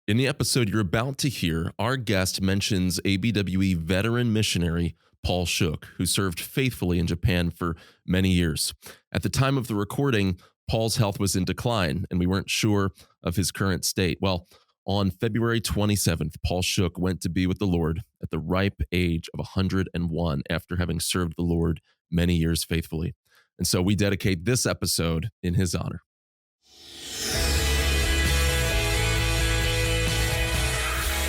In the episode you're about to hear, our guest mentions ABWE veteran missionary Paul Shook, who served faithfully in Japan for many years. At the time of the recording, Paul's health was in decline, and we weren't sure of his current state. Well, on February 27th, Paul Shook went to be with the Lord at the ripe age of 101 after having served the Lord many years faithfully. And so we dedicate this episode in his honor.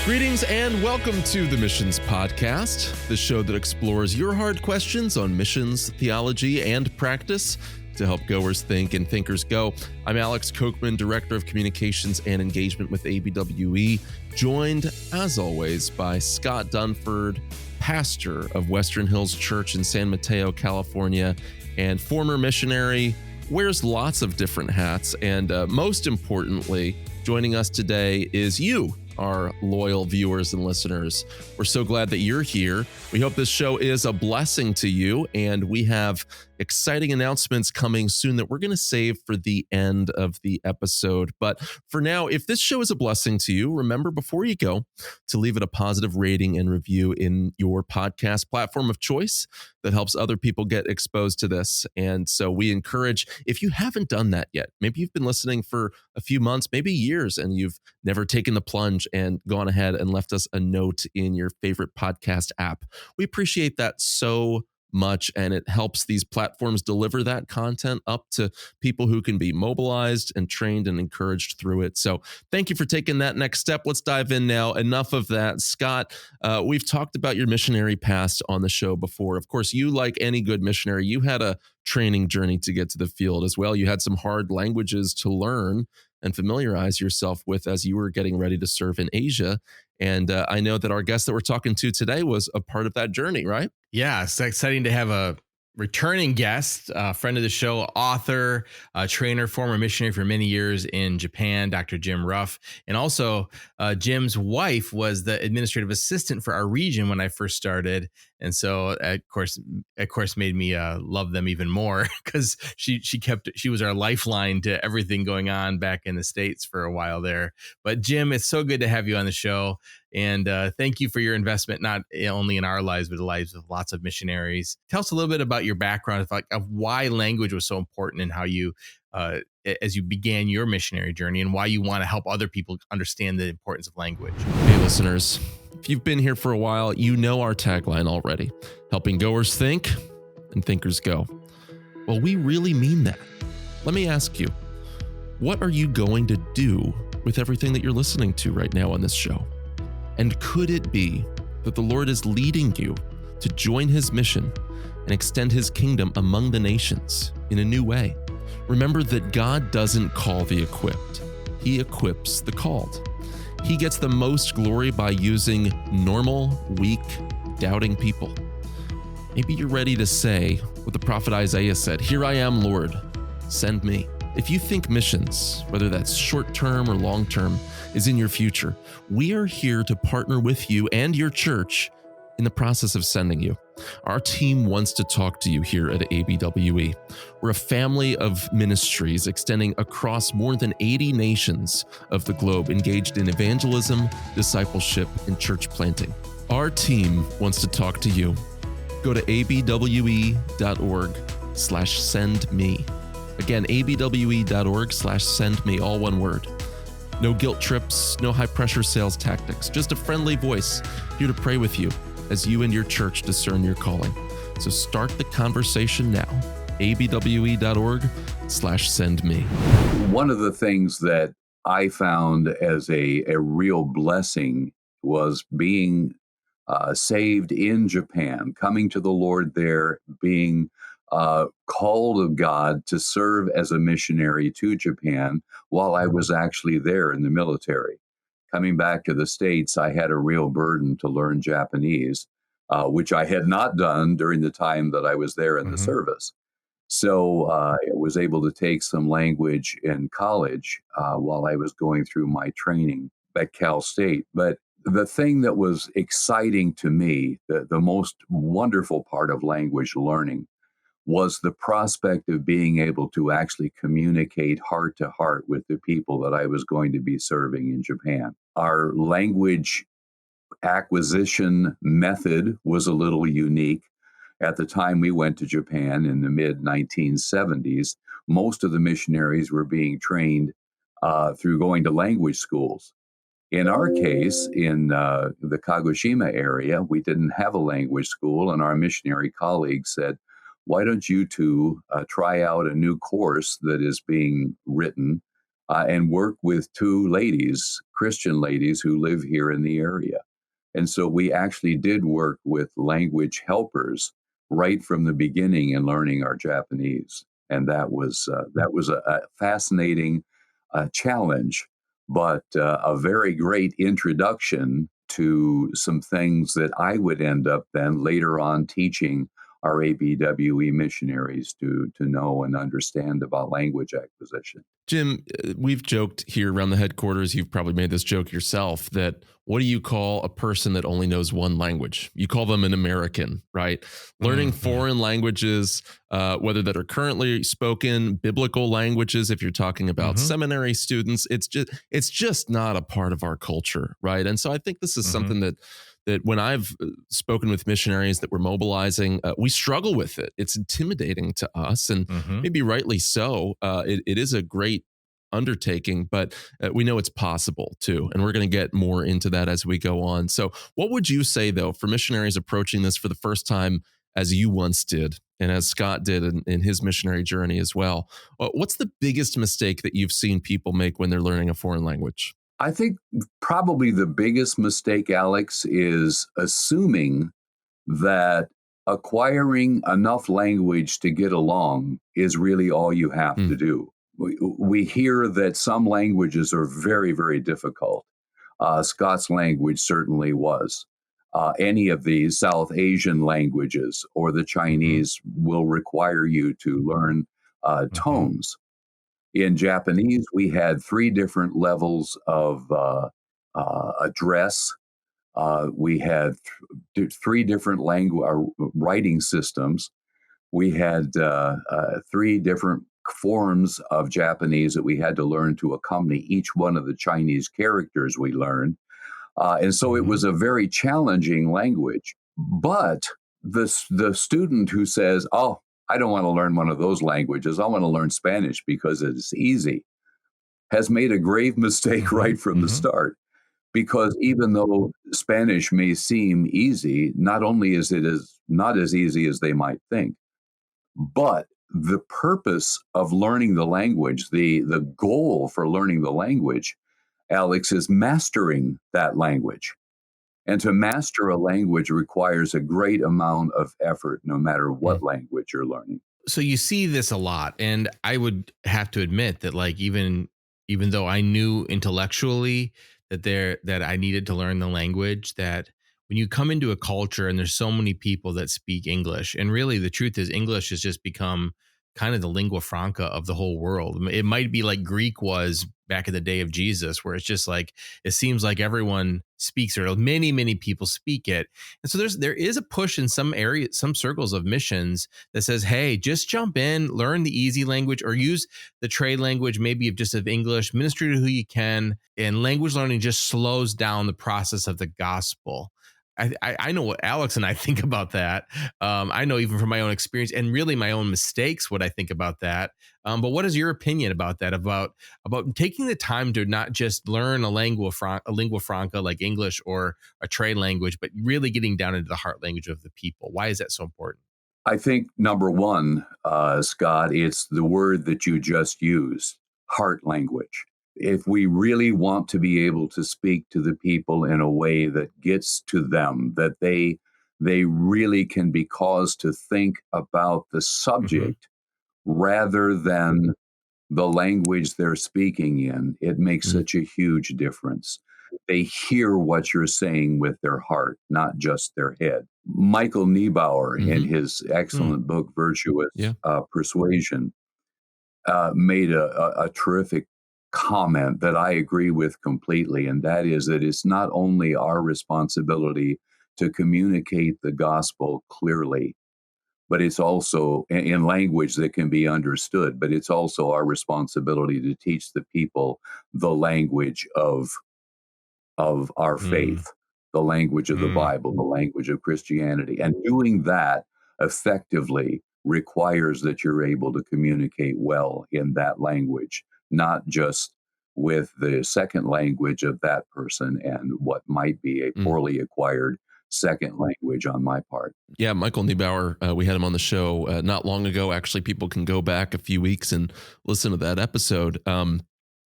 Greetings and welcome to the Missions Podcast, the show that explores your hard questions on missions, theology, and practice to help goers think and thinkers go. I'm Alex Kochman, Director of Communications and Engagement with ABWE, joined, as always, by Scott Dunford, pastor of Western Hills Church in San Mateo, California, and former missionary, wears lots of different hats, and most importantly, joining us today is you, our loyal viewers and listeners. We're so glad that you're here. We hope this show is a blessing to you, and we have exciting announcements coming soon that we're going to save for the end of the episode. But for now, if this show is a blessing to you, remember before you go to leave it a positive rating and review in your podcast platform of choice. That helps other people get exposed to this. And so we encourage, if you haven't done that yet, maybe you've been listening for a few months, maybe years, and you've never taken the plunge and gone ahead and left us a note in your favorite podcast app. We appreciate that so much, and it helps these platforms deliver that content up to people who can be mobilized and trained and encouraged through it. So thank you for taking that next step. Let's dive in now. Enough of that. Scott, we've talked about your missionary past on the show before. Of course, you, like any good missionary, you had a training journey to get to the field as well. You had some hard languages to learn and familiarize yourself with as you were getting ready to serve in Asia. And I know that our guest that we're talking to today was a part of that journey, right? Yeah, it's exciting to have a returning guest, friend of the show, author, trainer, former missionary for many years in Japan, Dr. Jim Ruff. And also Jim's wife was the administrative assistant for our region when I first started. And so, of course, made me love them even more because she was our lifeline to everything going on back in the States for a while there. But Jim, it's so good to have you on the show. And thank you for your investment, not only in our lives, but the lives of lots of missionaries. Tell us a little bit about your background of why language was so important and how you, as you began your missionary journey, and why you want to help other people understand the importance of language. Hey, listeners, if you've been here for a while, you know our tagline already, helping goers think and thinkers go. Well, we really mean that. Let me ask you, what are you going to do with everything that you're listening to right now on this show? And could it be that the Lord is leading you to join his mission and extend his kingdom among the nations in a new way? Remember that God doesn't call the equipped. He equips the called. He gets the most glory by using normal, weak, doubting people. Maybe you're ready to say what the prophet Isaiah said, "Here I am, Lord, send me." If you think missions, whether that's short-term or long-term, is in your future, we are here to partner with you and your church in the process of sending you. Our team wants to talk to you here at ABWE. We're a family of ministries extending across more than 80 nations of the globe, engaged in evangelism, discipleship, and church planting. Our team wants to talk to you. Go to abwe.org/sendme. Again, abwe.org/sendme, all one word. No guilt trips, no high-pressure sales tactics, just a friendly voice here to pray with you as you and your church discern your calling. So start the conversation now, abwe.org/sendme. One of the things that I found as a real blessing was being saved in Japan, coming to the Lord there, being called of God to serve as a missionary to Japan while I was actually there in the military. Coming back to the States, I had a real burden to learn Japanese, which I had not done during the time that I was there in the service. So I was able to take some language in college while I was going through my training at Cal State. But the thing that was exciting to me, the most wonderful part of language learning, was the prospect of being able to actually communicate heart to heart with the people that I was going to be serving in Japan. our language acquisition method was a little unique. At the time we went to Japan in the mid 1970s, most of the missionaries were being trained through going to language schools. In our case, in the Kagoshima area, we didn't have a language school, and our missionary colleagues said, why don't you two try out a new course that is being written and work with two ladies, Christian ladies who live here in the area? And so we actually did work with language helpers right from the beginning in learning our Japanese. And that was a fascinating challenge, but a very great introduction to some things that I would end up then later on teaching our ABWE missionaries to know and understand about language acquisition. Jim, we've joked here around the headquarters, you've probably made this joke yourself, that what do you call a person that only knows one language? You call them an American, right? Learning foreign languages, whether that are currently spoken, biblical languages, if you're talking about seminary students, it's just not a part of our culture, right? And so I think this is something that when I've spoken with missionaries that we're mobilizing, we struggle with it. It's intimidating to us, and maybe rightly so. It is a great undertaking, but we know it's possible too. And we're going to get more into that as we go on. So what would you say, though, for missionaries approaching this for the first time, as you once did, and as Scott did in his missionary journey as well? What's the biggest mistake that you've seen people make when they're learning a foreign language? I think probably the biggest mistake, Alex, is assuming that acquiring enough language to get along is really all you have to do. We hear that some languages are very, very difficult. Scott's language certainly was. Any of these South Asian languages or the Chinese will require you to learn tones. In Japanese, we had three different levels of address. We had three different writing systems. We had three different forms of Japanese that we had to learn to accompany each one of the Chinese characters we learned. And so it was a very challenging language. But the student who says, oh, I don't want to learn one of those languages, I want to learn Spanish because it's easy, has made a grave mistake right from the start. Because even though Spanish may seem easy, not only is it not as easy as they might think, but the purpose of learning the language, the goal for learning the language, Alex, is mastering that language. And to master a language requires a great amount of effort, no matter what language you're learning. So you see this a lot, and I would have to admit that, like, even though I knew intellectually that I needed to learn the language, that when you come into a culture and there's so many people that speak English, and really the truth is English has just become kind of the lingua franca of the whole world. It might be like Greek was back in the day of Jesus, where it's just like, it seems like everyone speaks it, or many people speak it. And so there is a push in some areas, some circles of missions, that says, hey, just jump in, learn the easy language, or use the trade language, maybe just of English, ministry to who you can. And language learning just slows down the process of the gospel. I know what Alex and I think about that. I know even from my own experience and really my own mistakes, what I think about that. But what is your opinion about that? About taking the time to not just learn a lingua franca like English or a trade language, but really getting down into the heart language of the people? Why is that so important? I think number one, Scott, it's the word that you just used, heart language. If we really want to be able to speak to the people in a way that gets to them, that they really can be caused to think about the subject rather than the language they're speaking in, it makes such a huge difference. They hear what you're saying with their heart, not just their head. Michael Niebauer, in his excellent book, Virtuous Persuasion, made a terrific comment that I agree with completely, and that is that it's not only our responsibility to communicate the gospel clearly, but it's also in language that can be understood, but it's also our responsibility to teach the people the language of of our Mm, faith, the language of the mm, Bible, the language of Christianity. And doing that effectively requires that you're able to communicate well in that language, not just with the second language of that person and what might be a Mm. poorly acquired second language on my part. Yeah, Michael Neubauer, we had him on the show not long ago. Actually, people can go back a few weeks and listen to that episode.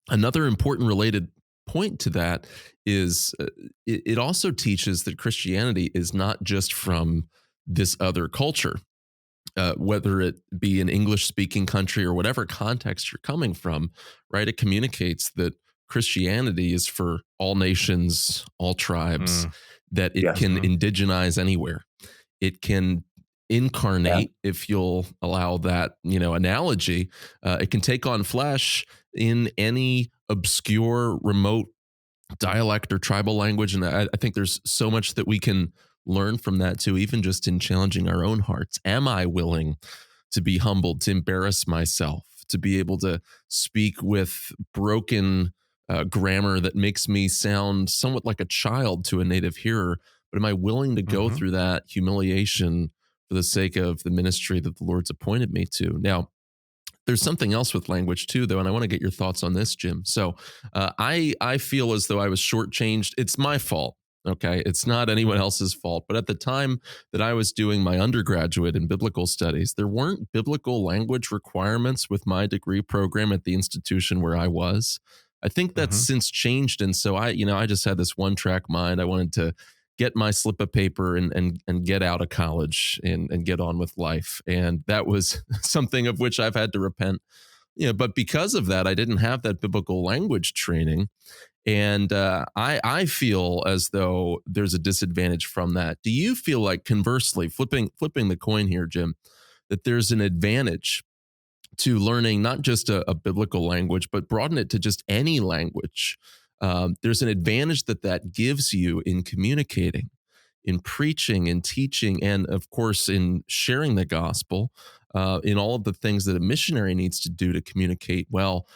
Another important related point to that is it also teaches that Christianity is not just from this other culture, whether it be an English speaking country or whatever context you're coming from, right? It communicates that Christianity is for all nations, all tribes, mm, that it Yes. can mhm, indigenize anywhere. It can Yeah. incarnate, if you'll allow that, analogy. It can take on flesh in any obscure, remote dialect or tribal language. And I think there's so much that we can learn from that too, even just in challenging our own hearts. Am I willing to be humbled, to embarrass myself, to be able to speak with broken grammar that makes me sound somewhat like a child to a native hearer? But am I willing to go mhm, through that humiliation for the sake of the ministry that the Lord's appointed me to? Now, there's something else with language too, though, and I want to get your thoughts on this, Jim. So, I feel as though I was shortchanged. It's my fault. Okay, it's not anyone else's fault. But at the time that I was doing my undergraduate in biblical studies, there weren't biblical language requirements with my degree program at the institution where I was. I think that's mhm, since changed, and so I just had this one track mind. I wanted to get my slip of paper and get out of college and get on with life. And that was something of which I've had to repent. But because of that, I didn't have that biblical language training. And I feel as though there's a disadvantage from that. Do you feel like, conversely, flipping the coin here, Jim, that there's an advantage to learning not just a biblical language, but broaden it to just any language? There's an advantage that gives you in communicating, in preaching, in teaching, and of course, in sharing the gospel, in all of the things that a missionary needs to do to communicate well.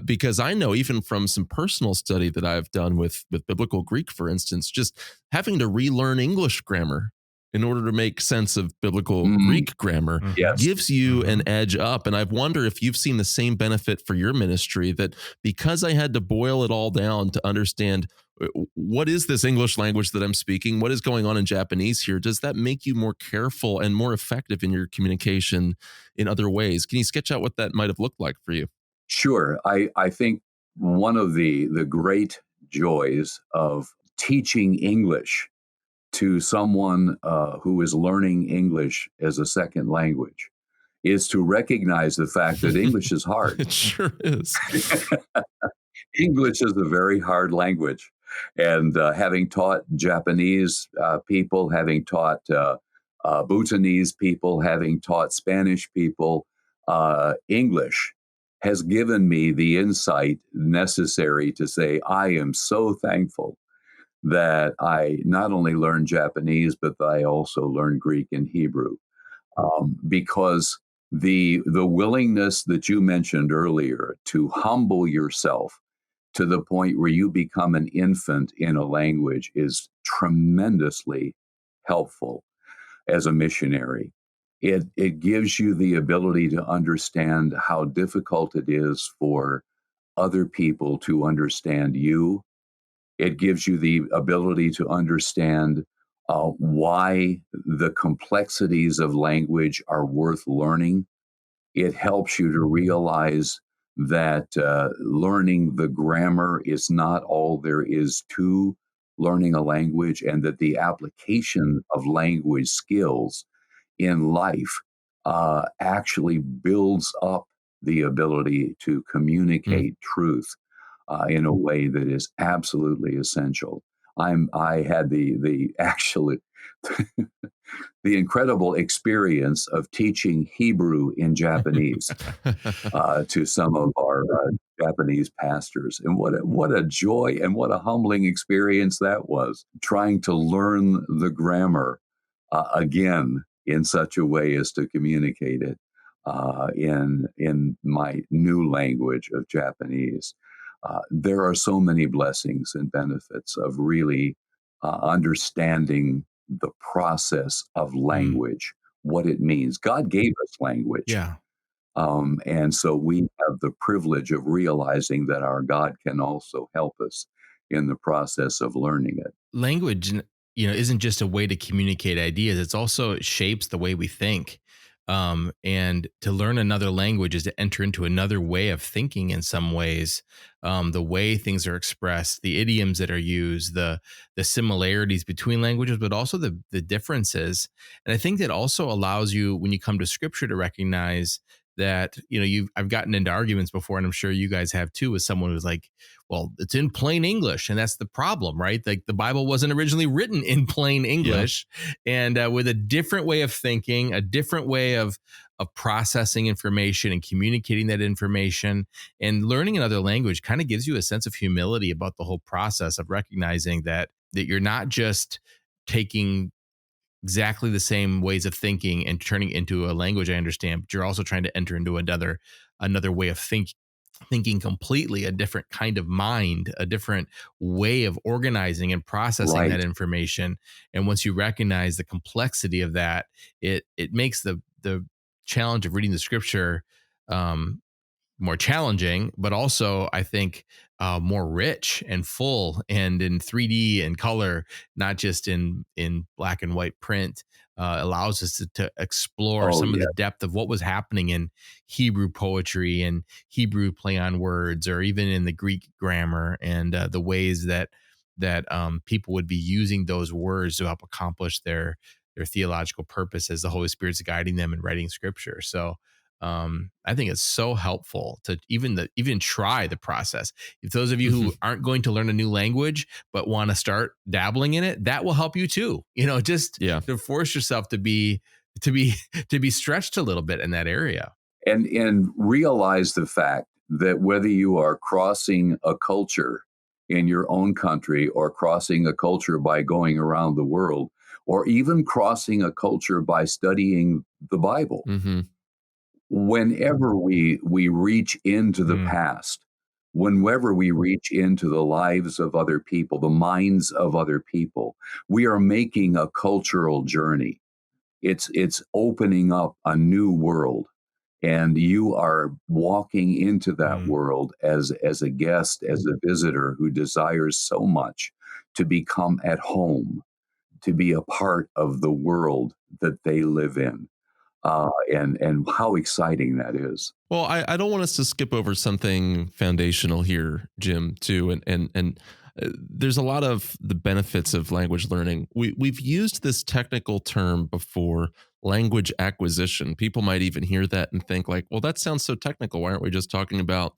Because I know, even from some personal study that I've done with biblical Greek, for instance, just having to relearn English grammar in order to make sense of biblical Mm, Greek grammar mhm, yes. gives you an mhm. edge up. And I wonder if you've seen the same benefit for your ministry, that because I had to boil it all down to understand what is this English language that I'm speaking, what is going on in Japanese here, does that make you more careful and more effective in your communication in other ways? Can you sketch out what that might have looked like for you? Sure. I think one of the great joys of teaching English to someone who is learning English as a second language is to recognize the fact that English is hard. It sure is. English is a very hard language. And having taught Japanese people, having taught Bhutanese people, having taught Spanish people, English has given me the insight necessary to say, I am so thankful that I not only learned Japanese, but that I also learned Greek and Hebrew. Because the willingness that you mentioned earlier to humble yourself to the point where you become an infant in a language is tremendously helpful as a missionary. It gives you the ability to understand how difficult it is for other people to understand you. It gives you the ability to understand why the complexities of language are worth learning. It helps you to realize that learning the grammar is not all there is to learning a language, and that the application of language skills in life actually builds up the ability to Mm. communicate truth in a way that is absolutely essential. I had the actually the incredible experience of teaching Hebrew in Japanese to some of our Japanese pastors, and what a joy and what a humbling experience that was. Trying to learn the grammar again in such a way as to communicate it in my new language of Japanese. There are so many blessings and benefits of really understanding the process of Mm. language, what it means. God gave us language. Yeah. And so we have the privilege of realizing that our God can also help us in the process of learning it. Language, isn't just a way to communicate ideas. It's also, it shapes the way we think. And to learn another language is to enter into another way of thinking in some ways. The way things are expressed, the idioms that are used, the similarities between languages, but also the differences. And I think that also allows you, when you come to scripture, to recognize that, I've gotten into arguments before, and I'm sure you guys have too, with someone who's like, well, it's in plain English, and that's the problem, right? Like, the Bible wasn't originally written in plain Yeah. English, and with a different way of thinking, a different way of processing information and communicating that information. And learning another language kind of gives you a sense of humility about the whole process of recognizing that you're not just taking exactly the same ways of thinking and turning it into a language I understand, but you're also trying to enter into another way of thinking completely, a different kind of mind, a different way of organizing and processing that Right. information. And once you recognize the complexity of that, it makes the challenge of reading the scripture um, more challenging, but also, I think, more rich and full, and in 3D and color, not just in black and white print. Allows us to explore Oh, some of yeah. the depth of what was happening in Hebrew poetry and Hebrew play on words, or even in the Greek grammar, and the ways that people would be using those words to help accomplish their theological purpose as the Holy Spirit's guiding them in writing scripture. So I think it's so helpful to even try the process. If those of you who aren't going to learn a new language but want to start dabbling in it, that will help you too. Just Yeah. to force yourself to be to be stretched a little bit in that area. And realize the fact that whether you are crossing a culture in your own country, or crossing a culture by going around the world, or even crossing a culture by studying the Bible, Hmm. whenever we reach into the Mm, past, whenever we reach into the lives of other people, the minds of other people, we are making a cultural journey. It's opening up a new world, and you are walking into that mm. world as a guest, as a visitor who desires so much to become at home, to be a part of the world that they live in. And how exciting that is. Well, I don't want us to skip over something foundational here, Jim, too. And there's a lot of the benefits of language learning. We've used this technical term before, language acquisition. People might even hear that and think like, well, that sounds so technical. Why aren't we just talking about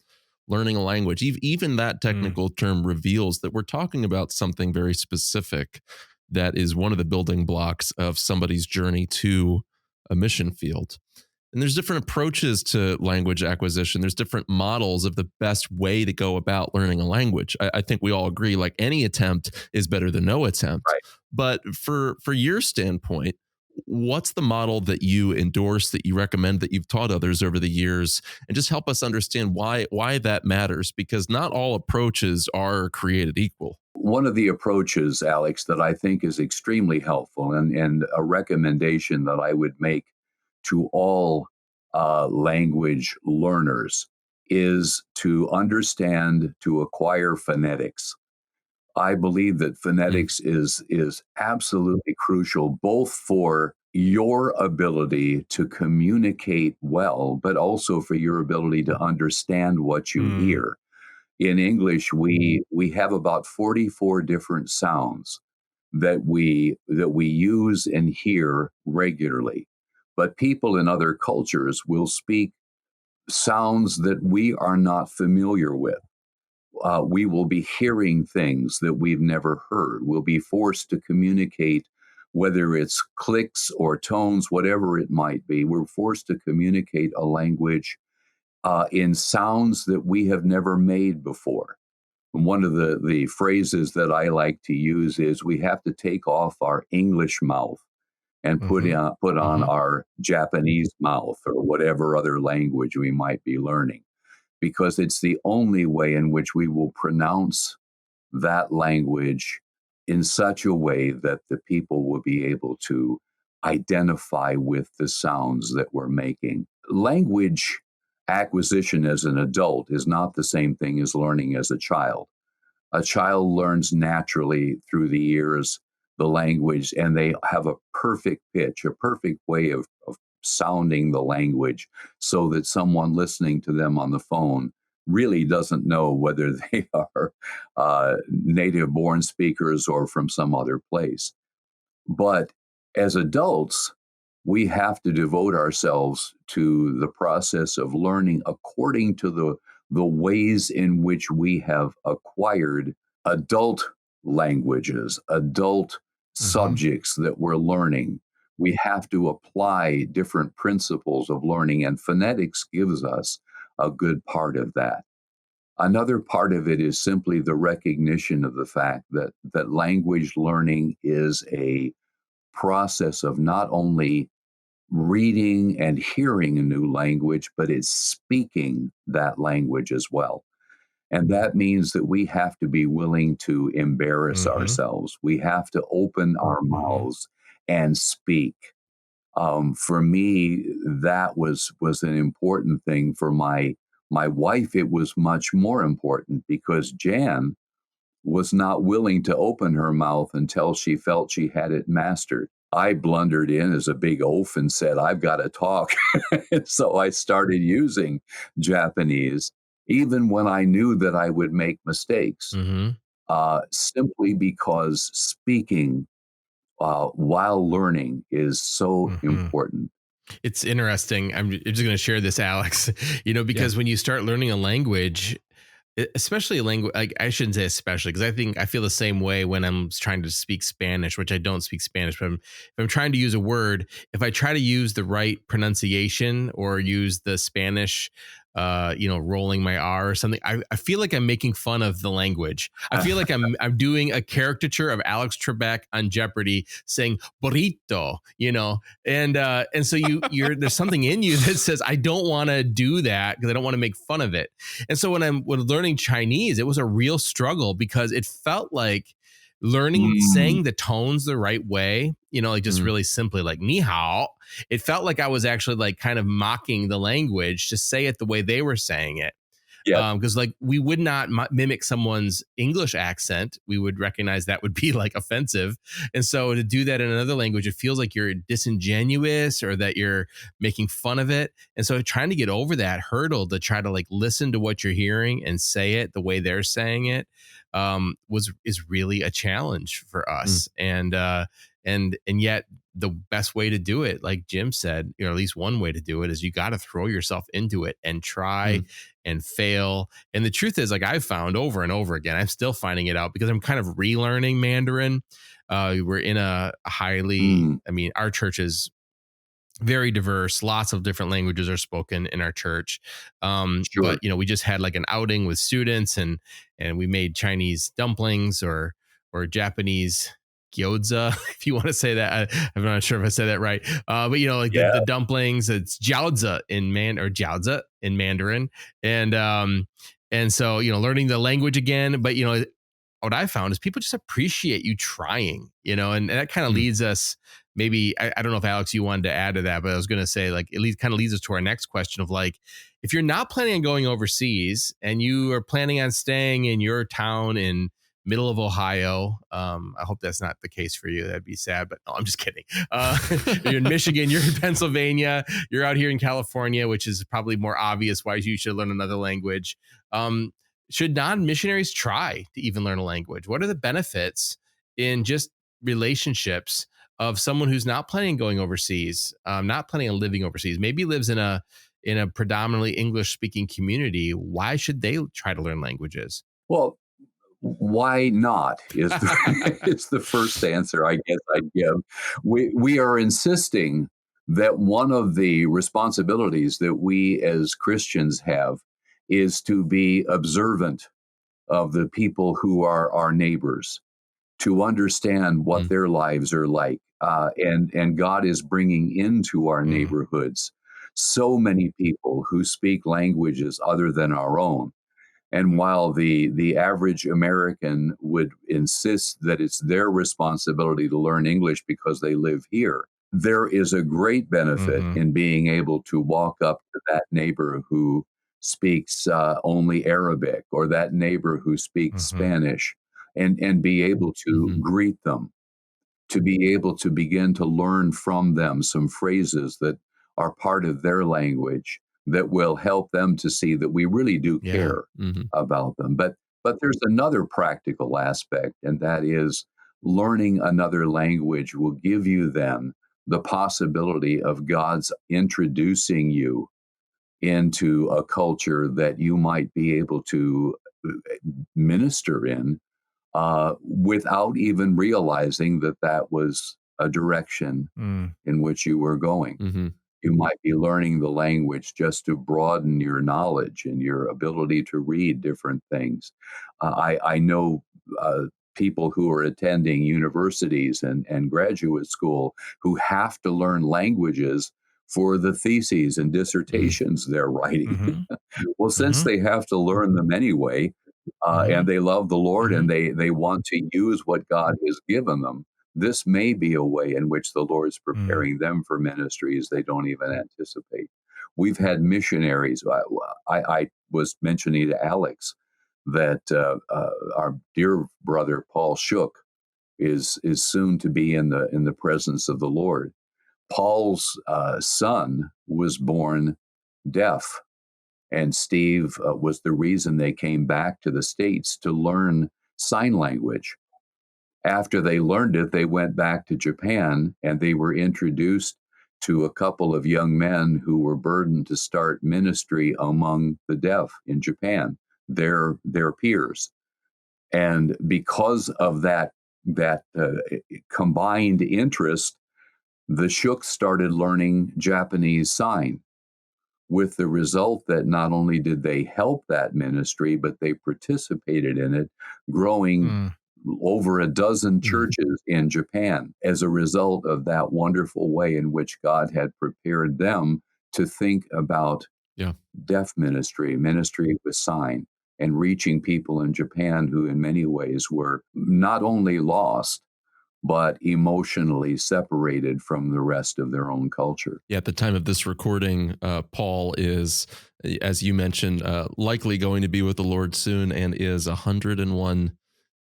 learning a language? Even that Mm. technical term reveals that we're talking about something very specific that is one of the building blocks of somebody's journey to a mission field. And there's different approaches to language acquisition. There's different models of the best way to go about learning a language. I think we all agree, like, any attempt is better than no attempt. Right. But for your standpoint, what's the model that you endorse, that you recommend, that you've taught others over the years, and just help us understand why that matters? Because not all approaches are created equal. One of the approaches, Alex, that I think is extremely helpful, and a recommendation that I would make to all language learners, is to understand, to acquire phonetics. I believe that Mm, phonetics is absolutely crucial, both for your ability to communicate well, but also for your ability to understand what you Mm. hear. In English, we have about 44 different sounds that we use and hear regularly. But people in other cultures will speak sounds that we are not familiar with. We will be hearing things that we've never heard. We'll be forced to communicate, whether it's clicks or tones, whatever it might be. We're forced to communicate a language in sounds that we have never made before. And one of the phrases that I like to use is, we have to take off our English mouth and Mhm. put on mhm. our Japanese mouth, or whatever other language we might be learning. because it's the only way in which we will pronounce that language in such a way that the people will be able to identify with the sounds that we're making. Language acquisition as an adult is not the same thing as learning as a child. A child learns naturally through the ears the language, and they have a perfect pitch, a perfect way of sounding the language, so that someone listening to them on the phone really doesn't know whether they are native born speakers or from some other place. But as adults, we have to devote ourselves to the process of learning according to the ways in which we have acquired adult languages, adult subjects that we're learning. We have to apply different principles of learning, and phonetics gives us a good part of that. Another part of it is simply the recognition of the fact that language learning is a process of not only reading and hearing a new language, but it's speaking that language as well. And that means that we have to be willing to embarrass ourselves. We have to open our mouths and speak. For me, that was an important thing. For my wife, it was much more important because Jan was not willing to open her mouth until she felt she had it mastered. I blundered in as a big oaf and said, I've got to talk. So I started using Japanese, even when I knew that I would make mistakes, simply because speaking while learning is so important. It's interesting. I'm just going to share this, Alex, because when you start learning a language, especially a language, like I shouldn't say especially, because I feel the same way when I'm trying to speak Spanish, which I don't speak Spanish, but if I'm trying to use a word, if I try to use the right pronunciation or use the Spanish, rolling my R or something, I feel like I'm making fun of the language. I feel like I'm doing a caricature of Alex Trebek on Jeopardy saying burrito, and so you're there's something in you that says I don't want to do that because I don't want to make fun of it. And so when learning Chinese, it was a real struggle because it felt like saying the tones the right way, like just really simply like ni hao. It felt like I was actually like kind of mocking the language to say it the way they were saying it. Yeah. Because like we would not mimic someone's English accent. We would recognize that would be like offensive. And so to do that in another language, it feels like you're disingenuous or that you're making fun of it. And so trying to get over that hurdle to try to like listen to what you're hearing and say it the way they're saying it is really a challenge for us. And yet the best way to do it, like Jim said, at least one way to do it is you got to throw yourself into it and try and fail. And the truth is, like I've found over and over again, I'm still finding it out because I'm kind of relearning Mandarin. We're in a highly, our church is very diverse. Lots of different languages are spoken in our church. But we just had like an outing with students and we made Chinese dumplings or Japanese gyoza, if you want to say that. I'm not sure if I said that right. But the dumplings, it's jiaozi in jiaozi in Mandarin. And so, learning the language again, but what I found is people just appreciate you trying, and that kind of leads us maybe, I don't know if Alex, you wanted to add to that, but I was going to say like, it kind of leads us to our next question of like, if you're not planning on going overseas and you are planning on staying in your town in middle of Ohio, I hope that's not the case for you. That'd be sad, but no, I'm just kidding. You're in Michigan, you're in Pennsylvania, you're out here in California, which is probably more obvious why you should learn another language. Should non-missionaries try to even learn a language? What are the benefits in just relationships of someone who's not planning on going overseas, not planning on living overseas, maybe lives in a predominantly English speaking community? Why should they try to learn languages? Well, why not is is the first answer I guess I'd give. We are insisting that one of the responsibilities that we as Christians have is to be observant of the people who are our neighbors, to understand what their lives are like, and God is bringing into our neighborhoods so many people who speak languages other than our own. And while the average American would insist that it's their responsibility to learn English because they live here, there is a great benefit Mm-hmm. in being able to walk up to that neighbor who speaks only Arabic, or that neighbor who speaks Mm-hmm. Spanish, and be able to Mhm. greet them, to be able to begin to learn from them some phrases that are part of their language that will help them to see that we really do Yeah. care Mhm. about them. But there's another practical aspect, and that is learning another language will give you then the possibility of God's introducing you into a culture that you might be able to minister in without even realizing that that was a direction Mm. in which you were going. Mhm. You might be learning the language just to broaden your knowledge and your ability to read different things. I know people who are attending universities and graduate school who have to learn languages for the theses and Mm. dissertations they're writing. Mm-hmm. Well, since Mm-hmm. they have to learn them anyway, Mm-hmm. and they love the Lord Mm-hmm. and they want to use what God has given them, this may be a way in which the Lord's Mm. preparing them for ministries they don't even anticipate. We've had missionaries. I was mentioning to Alex that our dear brother Paul Shook is soon to be in the presence of the Lord. Paul's son was born deaf, and Steve was the reason they came back to the States to learn sign language. After they learned it, they went back to Japan and they were introduced to a couple of young men who were burdened to start ministry among the deaf in Japan, their peers. And because of that combined interest, the Shooks started learning Japanese sign, with the result that not only did they help that ministry, but they participated in it, growing Mm. over a dozen Mhm. churches in Japan as a result of that wonderful way in which God had prepared them to think about Yeah. deaf ministry, ministry with sign, and reaching people in Japan who, in many ways, were not only lost, but emotionally separated from the rest of their own culture. Yeah, at the time of this recording, Paul is, as you mentioned, likely going to be with the Lord soon and is 101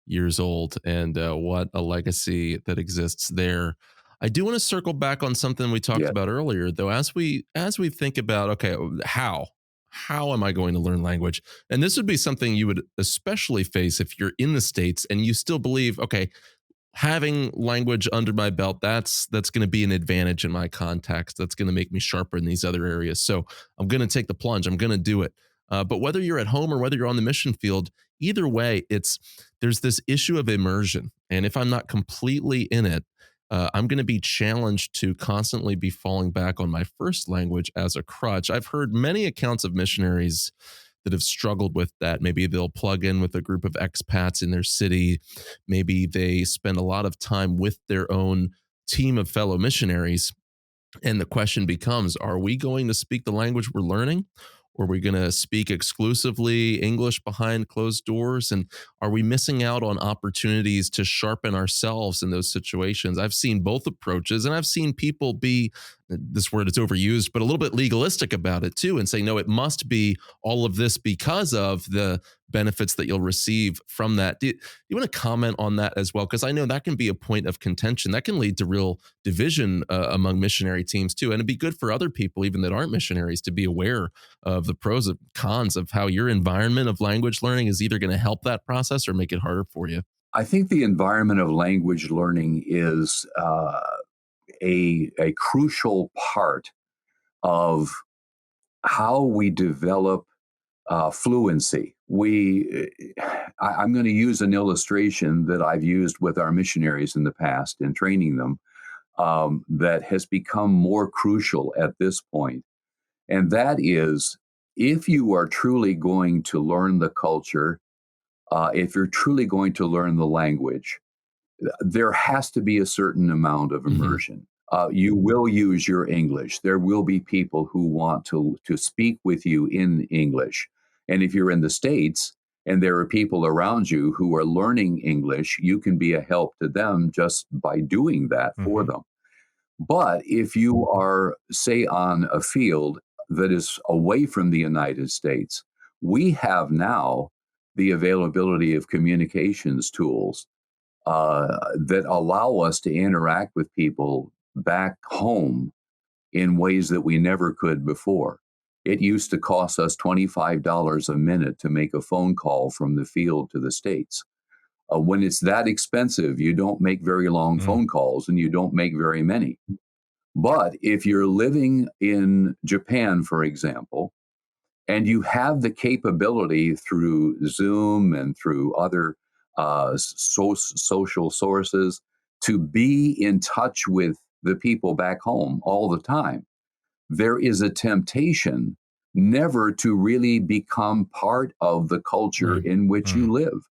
years old. And what a legacy that exists there. I do want to circle back on something we talked Yeah, about earlier, though, as we think about, okay, how am I going to learn language? And this would be something you would especially face if you're in the States and you still believe, okay, having language under my belt, that's going to be an advantage in my context. That's going to make me sharper in these other areas. So I'm going to take the plunge. I'm going to do it. But whether you're at home or whether you're on the mission field, either way, there's this issue of immersion. And if I'm not completely in it, I'm going to be challenged to constantly be falling back on my first language as a crutch. I've heard many accounts of missionaries that have struggled with that. Maybe they'll plug in with a group of expats in their city. Maybe they spend a lot of time with their own team of fellow missionaries. And the question becomes, are we going to speak the language we're learning? Or are we going to speak exclusively English behind closed doors? And are we missing out on opportunities to sharpen ourselves in those situations? I've seen both approaches, and I've seen people be, this word is overused, but a little bit legalistic about it too, and say, no, it must be all of this because of the benefits that you'll receive from that. Do you want to comment on that as well? Because I know that can be a point of contention. That can lead to real division among missionary teams too. And it'd be good for other people, even that aren't missionaries, to be aware of the pros and cons of how your environment of language learning is either going to help that process or make it harder for you. I think the environment of language learning is a crucial part of how we develop fluency. I'm going to use an illustration that I've used with our missionaries in the past in training them, that has become more crucial at this point. And that is, if you are truly going to learn the culture, if you're truly going to learn the language, there has to be a certain amount of Hmm. immersion. You will use your English. There will be people who want to speak with you in English. And if you're in the States and there are people around you who are learning English, you can be a help to them just by doing that for Hmm. them. But if you are, say, on a field that is away from the United States, we have now the availability of communications tools that allow us to interact with people back home in ways that we never could before. It used to cost us $25 a minute to make a phone call from the field to the States. When it's that expensive, you don't make very long Mm. phone calls and you don't make very many. But if you're living in Japan, for example, and you have the capability through Zoom and through other social sources to be in touch with the people back home all the time, there is a temptation never to really become part of the culture Mm. in which Mm. you live,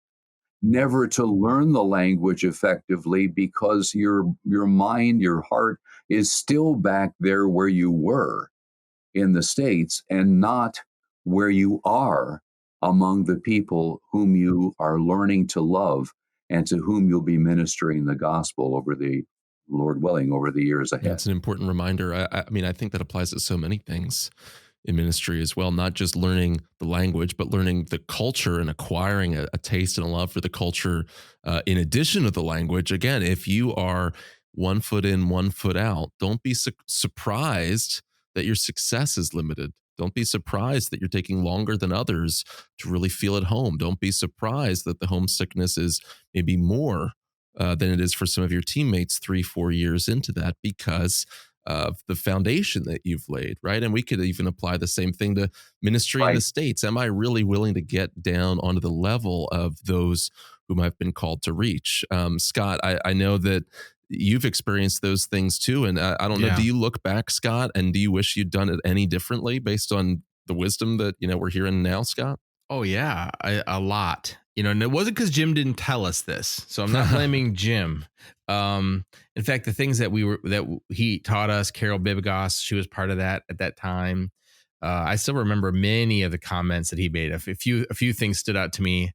never to learn the language effectively because your mind, your heart is still back there where you were in the States and not where you are among the people whom you are learning to love and to whom you'll be ministering the gospel over the Lord willing over the years Yeah, ahead. it's an important reminder. I mean, I think that applies to so many things in ministry as well, not just learning the language, but learning the culture and acquiring a taste and a love for the culture in addition to the language. Again, if you are one foot in, one foot out, don't be surprised that your success is limited. Don't be surprised that you're taking longer than others to really feel at home. Don't be surprised that the homesickness is maybe more than it is for some of your teammates 3, 4 years into that because of the foundation that you've laid, right? And we could even apply the same thing to ministry in the Right. States. Am I really willing to get down onto the level of those whom I've been called to reach? Scott, I know that you've experienced those things too. And I don't know, do Yeah. you look back, Scott, and do you wish you'd done it any differently based on the wisdom that, we're hearing now, Scott? Oh yeah, a lot. And it wasn't because Jim didn't tell us this, so I'm not blaming Jim. In fact, the things that he taught us, Carol Bibigos, she was part of that at that time. I still remember many of the comments that he made. A few things stood out to me.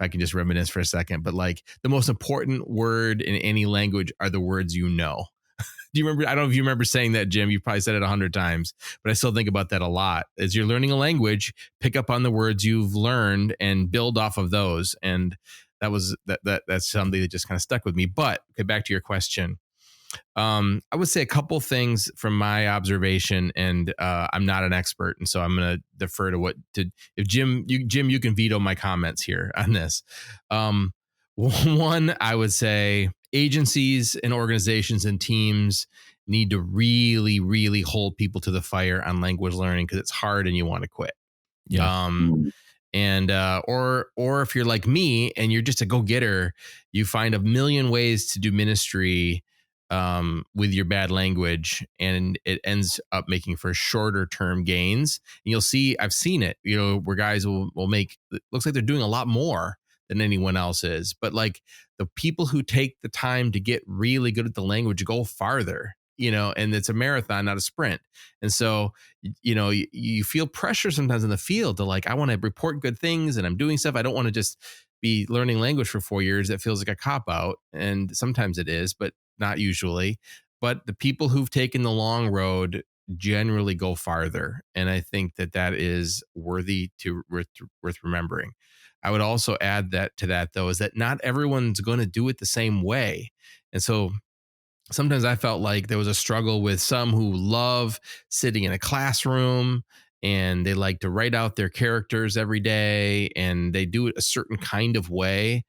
If I can just reminisce for a second, but like the most important word in any language are the words you know. Do you remember? I don't know if you remember saying that, Jim. You probably said it 100 times, but I still think about that a lot. As you're learning a language, pick up on the words you've learned and build off of those. And that's something that just kind of stuck with me. But okay, back to your question. I would say a couple things from my observation, and I'm not an expert, and so I'm going to defer to if Jim, you can veto my comments here on this. One, I would say agencies and organizations and teams need to really, really hold people to the fire on language learning because it's hard and you want to quit. Yeah. Um, Mm. and or if you're like me and you're just a go-getter, you find a million ways to do ministry with your bad language, and it ends up making for shorter term gains. And you'll see, I've seen it, where guys will make, it looks like they're doing a lot more than anyone else is. But like the people who take the time to get really good at the language go farther, and it's a marathon, not a sprint. And so, you feel pressure sometimes in the field to like, I want to report good things and I'm doing stuff. I don't want to just be learning language for 4 years. That feels like a cop out. And sometimes it is, but not usually. But the people who've taken the long road generally go farther. And I think that is worthy worth remembering. I would also add that to that, though, is that not everyone's going to do it the same way. And so sometimes I felt like there was a struggle with some who love sitting in a classroom and they like to write out their characters every day and they do it a certain kind of way.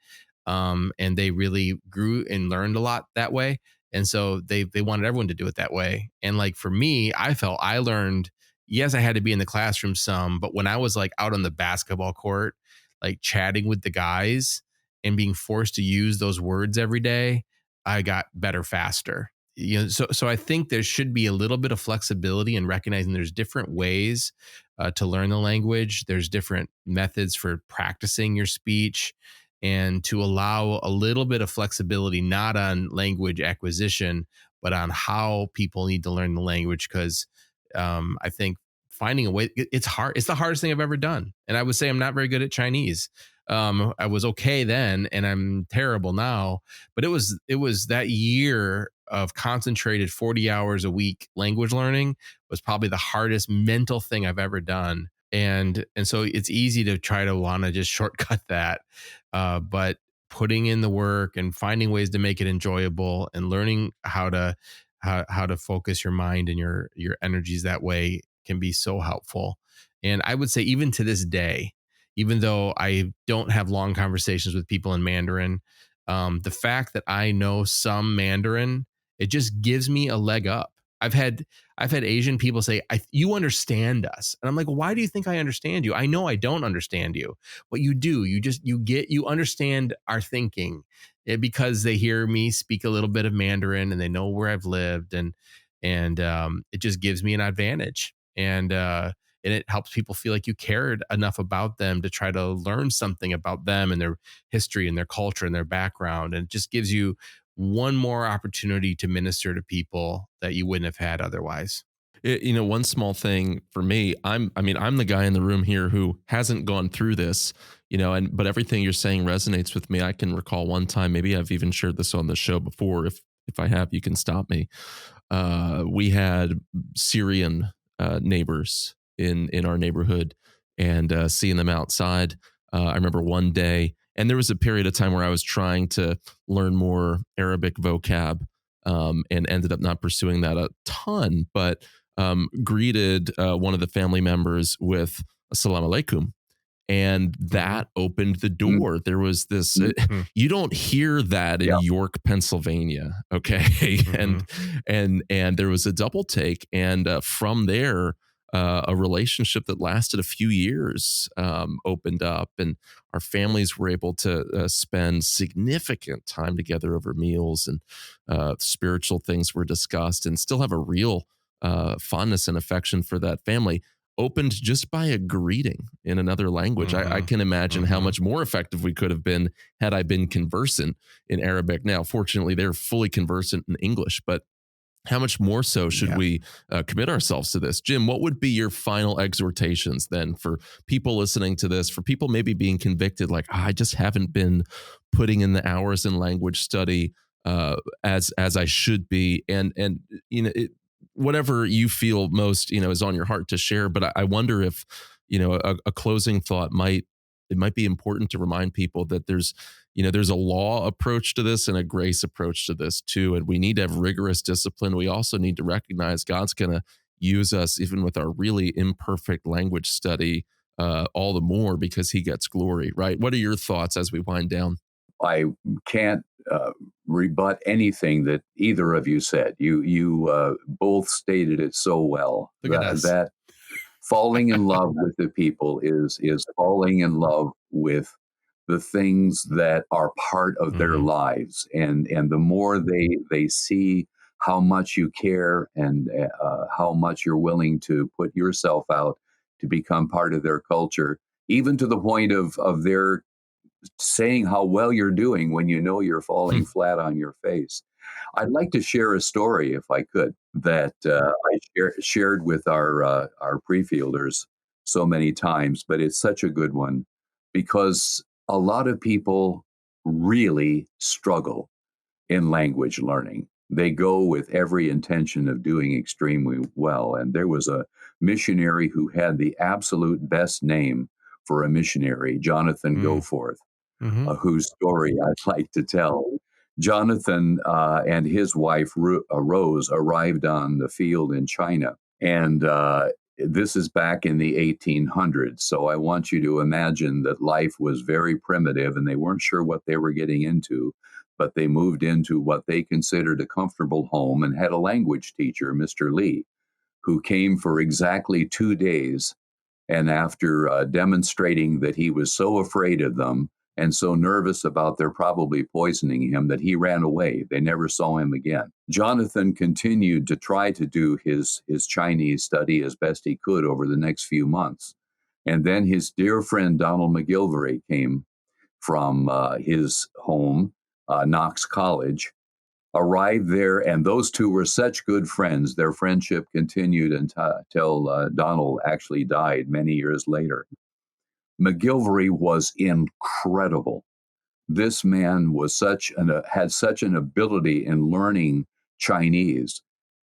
And they really grew and learned a lot that way. And so they wanted everyone to do it that way. And like for me, I felt I learned, yes, I had to be in the classroom some, but when I was like out on the basketball court, like chatting with the guys and being forced to use those words every day, I got better faster. So I think there should be a little bit of flexibility in recognizing there's different ways to learn the language. There's different methods for practicing your speech, and to allow a little bit of flexibility, not on language acquisition, but on how people need to learn the language. Because I think finding a way, it's hard. It's the hardest thing I've ever done. And I would say I'm not very good at Chinese. I was okay then, and I'm terrible now. But it was that year of concentrated 40 hours a week language learning was probably the hardest mental thing I've ever done. And so it's easy to try to want to just shortcut that, but putting in the work and finding ways to make it enjoyable and learning how to focus your mind and your energies that way can be so helpful. And I would say even to this day, even though I don't have long conversations with people in Mandarin, the fact that I know some Mandarin, it just gives me a leg up. I've had Asian people say, "You understand us," and I'm like, "Why do you think I understand you? I know I don't understand you, but you do. You understand our thinking, because they hear me speak a little bit of Mandarin and they know where I've lived, and it just gives me an advantage, and it helps people feel like you cared enough about them to try to learn something about them and their history and their culture and their background, and it just gives you one more opportunity to minister to people that you wouldn't have had otherwise. One small thing for me, I'm the guy in the room here who hasn't gone through this, but everything you're saying resonates with me. I can recall one time, maybe I've even shared this on the show before. If I have, you can stop me. We had Syrian neighbors in our neighborhood, and seeing them outside. I remember one day, and there was a period of time where I was trying to learn more Arabic vocab, and ended up not pursuing that a ton, but greeted one of the family members with "Assalamu alaikum." And Mhm. that opened the Mm, door. There was this, Mhm. you don't hear that in yeah. York, Pennsylvania. Okay. and, Mhm. and there was a double take. And from there, a relationship that lasted a few years opened up, and our families were able to spend significant time together over meals, and spiritual things were discussed, and still have a real fondness and affection for that family, opened just by a greeting in another language. I Mhm. can imagine how Mhm. much more effective we could have been had I been conversant in Arabic. Now, fortunately, they're fully conversant in English, but how much more so should Yeah. we commit ourselves to this? Jim, what would be your final exhortations then for people listening to this, for people maybe being convicted, like, I just haven't been putting in the hours in language study as I should be, and whatever you feel most is on your heart to share. But I wonder if a closing thought might be important to remind people that there's a law approach to this and a grace approach to this too. And we need to have rigorous discipline. We also need to recognize God's going to use us even with our really imperfect language study, all the more because he gets glory, right? What are your thoughts as we wind down? I can't rebut anything that either of you said. You both stated it so well Look at that us. falling in love with the people is falling in love with the things that are part of their Mhm. lives, and the more they see how much you care, and how much you're willing to put yourself out to become part of their culture, even to the point of their saying how well you're doing when you know you're falling flat on your face. I'd like to share a story, if I could, that shared with our pre-fielders so many times, but it's such a good one because a lot of people really struggle in language learning. They go with every intention of doing extremely well. And there was a missionary who had the absolute best name for a missionary, Jonathan Mm. Goforth, Mhm. whose story I'd like to tell. Jonathan and his wife, Rose, arrived on the field in China. And this is back in the 1800s. So I want you to imagine that life was very primitive and they weren't sure what they were getting into. But they moved into what they considered a comfortable home and had a language teacher, Mr. Lee, who came for exactly 2 days, and after demonstrating that he was so afraid of them and so nervous about their probably poisoning him that he ran away. They never saw him again. Jonathan continued to try to do his Chinese study as best he could over the next few months. And then his dear friend Donald McGilvery came from his home, Knox College, arrived there, and those two were such good friends. Their friendship continued until Donald actually died many years later. McGilvery was incredible. This man was had such an ability in learning Chinese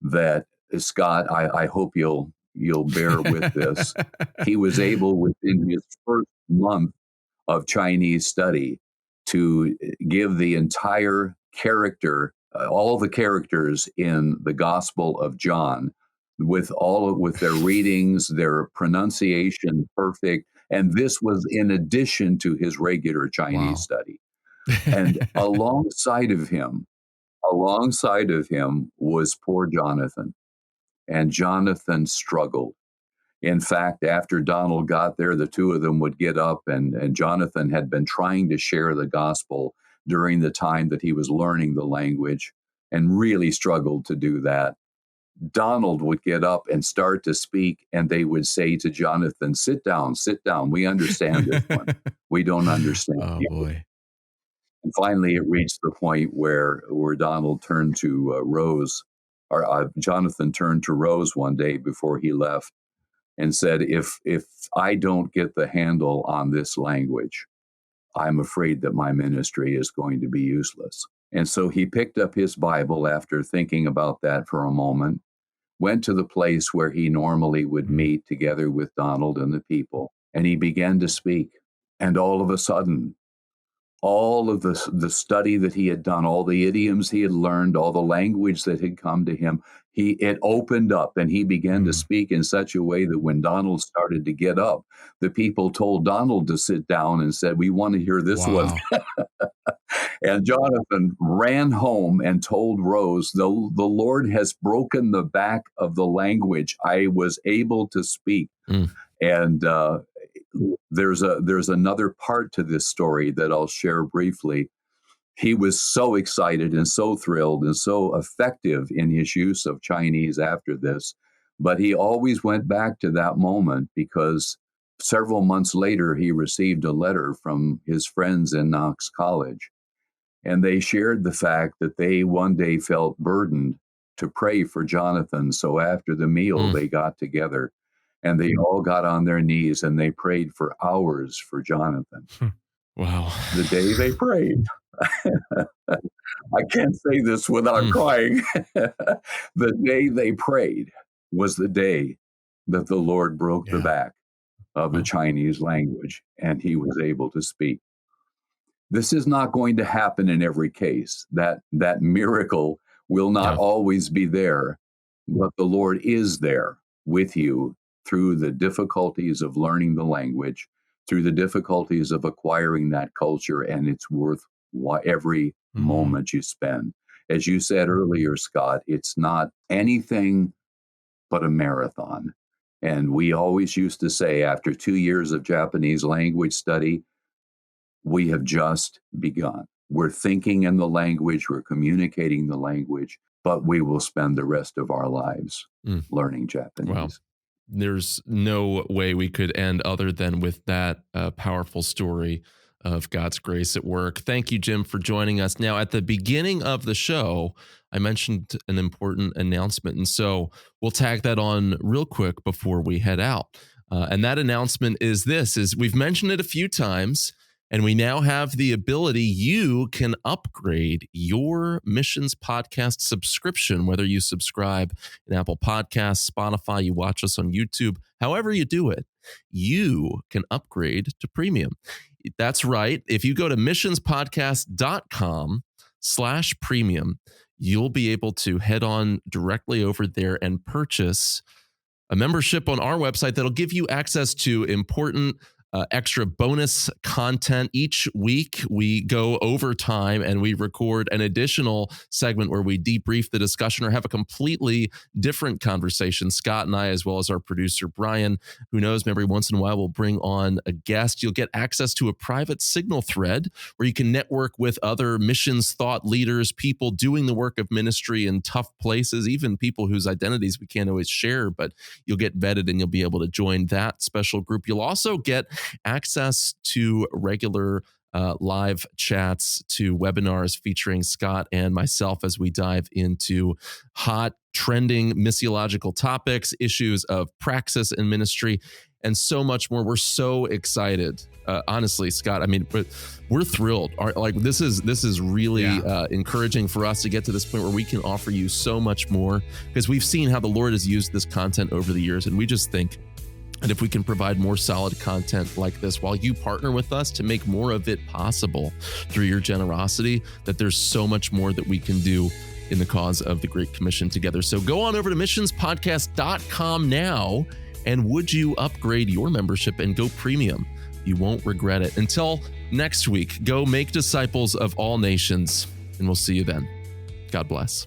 that, Scott, I hope you'll bear with this. He was able, within his first month of Chinese study, to give the entire character, all the characters in the Gospel of John, with their readings, their pronunciation perfect, and this was in addition to his regular Chinese study. And alongside of him was poor Jonathan, and Jonathan struggled. In fact, after Donald got there, the two of them would get up, and Jonathan had been trying to share the gospel during the time that he was learning the language and really struggled to do that. Donald would get up and start to speak, and they would say to Jonathan, sit down. We understand this one. We don't understand Oh, you. boy. And finally, it reached the point where Donald turned to Rose, or Jonathan turned to Rose one day before he left and said, if I don't get the handle on this language, I'm afraid that my ministry is going to be useless. And so he picked up his Bible after thinking about that for a moment, went to the place where he normally would meet together with Donald and the people, and he began to speak. And all of a sudden, all of the study that he had done, all the idioms he had learned, all the language that had come to him, it opened up, and he began to speak in such a way that when Donald started to get up, the people told Donald to sit down and said, we want to hear this one. And Jonathan ran home and told Rose, the Lord has broken the back of the language. I was able to speak. And there's another part to this story that I'll share briefly. He was so excited and so thrilled and so effective in his use of Chinese after this, but he always went back to that moment because several months later, he received a letter from his friends in Knox College, and they shared the fact that they one day felt burdened to pray for Jonathan. So after the meal, they got together and they all got on their knees and they prayed for hours for Jonathan. Wow. The day they prayed, I can't say this without crying. The day they prayed was the day that the Lord broke the back of the Chinese language and he was able to speak. This is not going to happen in every case. That miracle will not always be there, but the Lord is there with you through the difficulties of learning the language, through the difficulties of acquiring that culture, and it's worth every moment you spend. As you said earlier, Scott, it's not anything but a marathon. And we always used to say, after 2 years of Japanese language study, we have just begun. We're thinking in the language, we're communicating the language, but we will spend the rest of our lives learning Japanese. Wow. There's no way we could end other than with that powerful story of God's grace at work. Thank you, Jim, for joining us. Now, at the beginning of the show, I mentioned an important announcement, and so we'll tag that on real quick before we head out. And that announcement is this: we've mentioned it a few times, and we now have the ability, you can upgrade your Missions Podcast subscription, whether you subscribe in Apple Podcasts, Spotify, you watch us on YouTube, however you do it, you can upgrade to premium. That's right. If you go to missionspodcast.com/premium, you'll be able to head on directly over there and purchase a membership on our website that'll give you access to important extra bonus content. Each week we go over time and we record an additional segment where we debrief the discussion or have a completely different conversation. Scott and I, as well as our producer Brian, who knows, every once in a while we'll bring on a guest. You'll get access to a private Signal thread where you can network with other missions thought leaders, people doing the work of ministry in tough places, even people whose identities we can't always share, but you'll get vetted and you'll be able to join that special group. You'll also get access to regular live chats to webinars featuring Scott and myself as we dive into hot, trending missiological topics, issues of praxis in ministry, and so much more. We're so excited. Honestly, Scott, I mean, we're thrilled. This is really encouraging for us to get to this point where we can offer you so much more, because we've seen how the Lord has used this content over the years, and we just think that if we can provide more solid content like this while you partner with us to make more of it possible through your generosity, that there's so much more that we can do in the cause of the Great Commission together. So go on over to missionspodcast.com now, and would you upgrade your membership and go premium? You won't regret it. Until next week, go make disciples of all nations, and we'll see you then. God bless.